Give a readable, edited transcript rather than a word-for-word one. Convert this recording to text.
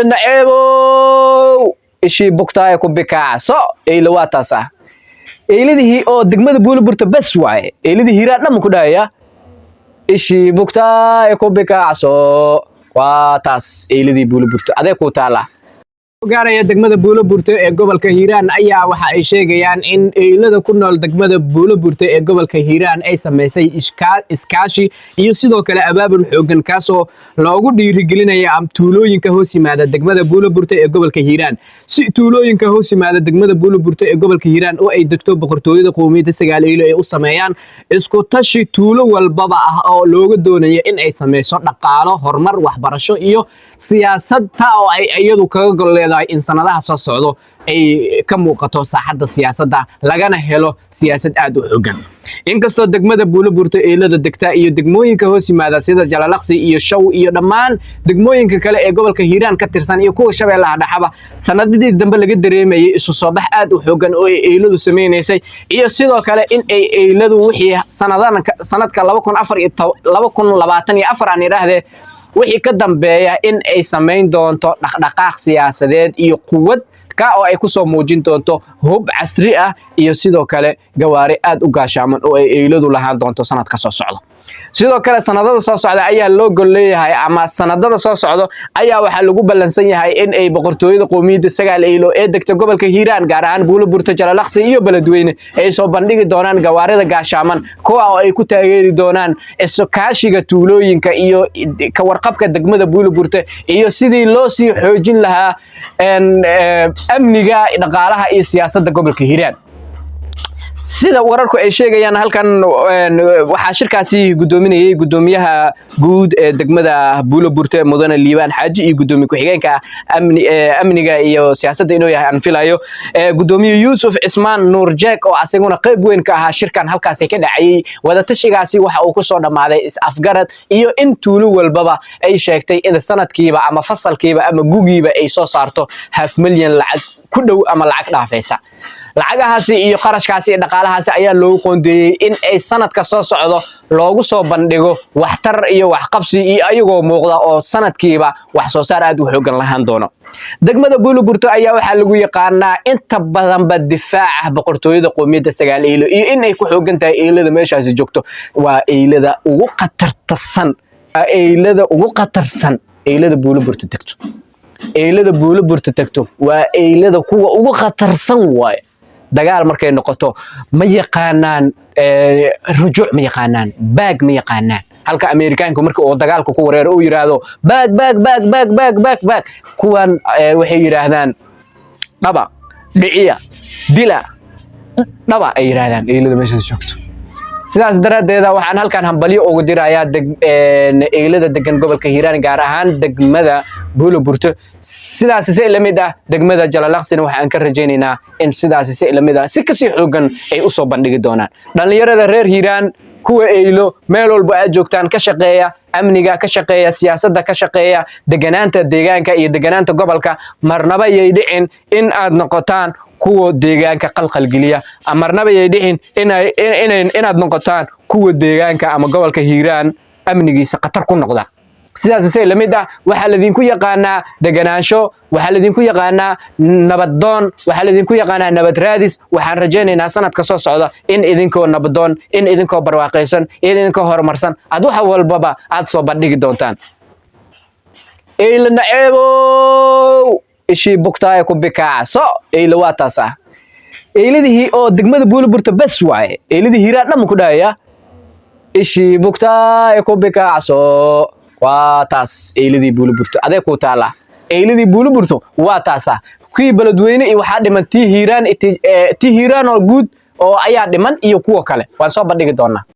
nacebo ishii bugtaay ku bikaaso eeyla waa taasa eeyladii oo degmada Buulaburta bas waaye eeyladii hiiraan dham ku dhaaya ishii bugtaay ku bikaaso waa taas eeyladii Buulaburta adee ku taala gaaraya degmada Buulaburta ee gobolka Hiiraan ayaa waxa ay sheegayaan in eeylada ku nool degmada Buulaburta ee gobolka Hiiraan ay sameysay iskaashi iyo sidoo kale abaabul xoogan kaasoo loogu dhiirigelinayo tuulooyinka hoos yimaada degmada Buulaburta ee gobolka Hiiraan si tuulooyinka hoos yimaada degmada Buulaburta ee gobolka Hiiraan oo ay degto boqortooyada qoomiyadda sagaal eeylo ay u sameeyaan isku tashi tuulo walbaba ah oo looga doonayo in ay sameyso dhaqaalo horumar waxbarasho iyo siyaasad oo ay iyadu kaga goleedahay in sanadaha soo socdo ay ka muuqato saaxadda siyaasadda lagana helo siyaasad aad u xooggan inkastoo degmada Buulaburta eelada degta iyo degmooyinka hoos yimaada sida Jalalaqsi iyo Shaw iyo dhammaan degmooyinka kale ee gobolka Hiiraan ka tirsan iyo kuwa Shabeellaha Dhaxaba sanadadii dambe laga dareemayay isu soo bax aad u xooggan oo eeladu sameeynayay iyo sidoo kale in ay eeladu wixii sanadka 2024 aan yiraahdee wixii ka dambeeya in ay sameyn doonto dhaqdhaqaaq siyaasadeed iyo quwad ka oo ay ku soo muujin doonto hub casri ah iyo sidoo kale gawaari aad u gaashaaman oo ay eeyadu lahaan doonto sanadka soo socdo sidoo kale sanadada soo socda ayaa loo goleeyahay ama sanadada soo socdo ayaa waxa lagu balansan yahay in ay boqortooyada qoomiyadda sagaal eeylo ee degta gobolka Hiiraan gaar ahaan Buulaburta Jalalaqsi iyo Beledweyne ay soo bandhigi doonaan gawaarida gaashaaman kuwa oo ay ku taageeri doonaan iskaashiga tuulooyinka iyo ka warqabka degmada Buulaburta iyo sidii loo sii xoojin lahaa amniga dhaqaalaha iyo siyaasadda gobolka Hiiraan sida wararku ay sheegayaan halkan waxa shirkaasi gudoominayay gudoomiyaha guud ee degmada Buulaburta mudane Liibaan Xaaji iyo gudoomiye ku xigeenka amniga iyo siyaasadda inuu yahay aan filayo gudoomiye Yuusuf Ismaan Nuur Jeek oo asaguna qayb weyn ka ahaa shirkan halkaas ka dhacay wada tashigaasi waxa uu ku soo dhamaaday is-afgarad iyo in tuulo walbaba ay sheegtay in sanadkiiba ama fasalkiiba ama gugiiba ay soo saarto $500,000 lacag ku dhow ama lacag dhaafaysa lacagahaasi iyo qarashkaasi iyo dhaqaalahaasi ayaa loo qoondeeyay in ay sanadka soo socdo loogu soo bandhigo waxtar iyo waxqabsi iyo ayagoo muuqda oo sanadkiiba wax soo saar aad u xooggan lahaan doono degmada Buulaburta ayaa waxa lagu yaqaanaa inta badan difaaca boqortooyada qoomiyadda sagaal eeylo iyo in ay ku xooggan tahay eeylada meeshaasi joogto waa eeylada ugu qatarsan eeylada Buulaburta tagto eeylada Buulaburta tagto waa eeylada kuwa ugu qatarsan waay dagaal markay noqoto ma yaqaanaan rujuuc ma yaqaanaan baag ma yaqaanaan halka Ameerikaanku marka oo dagaalku ku wareero uu yiraahdo baag kuwan waxay yiraahdaan dhaba dhiciya dila dhaba ay yiraahdaan eeylada meeshaas joogto sidaas daraadeeda waxaan halkan hambalyo ugu dirayaa eeylada degan gobolka Hiiraan gaar ahaan degmada Buulaburta sidaas si la mid ah degmada Jalalaqsina waxaan ka rajaynaynaa in sidaas si la mid ah si kasii xoogan ay u soo bandhigi doonaan dhalinyarada reer Hiiraan kuwa eeylo meel walba ay joogtaan ka shaqeeya amniga ka shaqeeya siyaasadda ka shaqeeya deganaanta deegaanka iyo deganaanta gobolka marnaba ay dhicin in aad noqotaan kuwa deegaanka qalqal geliya amarnaba ay dhicin inaad noqotaan kuwa deegaanka ama gobolka Hiiraan amnigiisa qatar ku noqda sidaas si la mid ah waxa la idinku yaqaanaa deganaansho waxa la idinku yaqaanaa nabaddoon waxa la idinku yaqaanaa nabad raadis waxaan rajaynaynaa sanadka soo socda in idinkoo nabaddoon in idinkoo barwaaqaysan in idinkoo horumarsan aad wax walbaba aad soo bandhigi doontaan eeyla nacebo ishii bugtaay ku bikaaso eeyla waa taasa eeyladii oo degmada Buulaburta bas waaye eeyladii Hiiraan dham ku dhaaya ishii bugtaay ku bikaaso waa taas eeyladii Buulaburta adee ku taala eeyladii Buulaburta waa taasa kii Beledweyne iyo waxa dhiman tii Hiiraan oo guud oo ayaa dhiman iyo kuwa kale waan soo bandhigi doonaa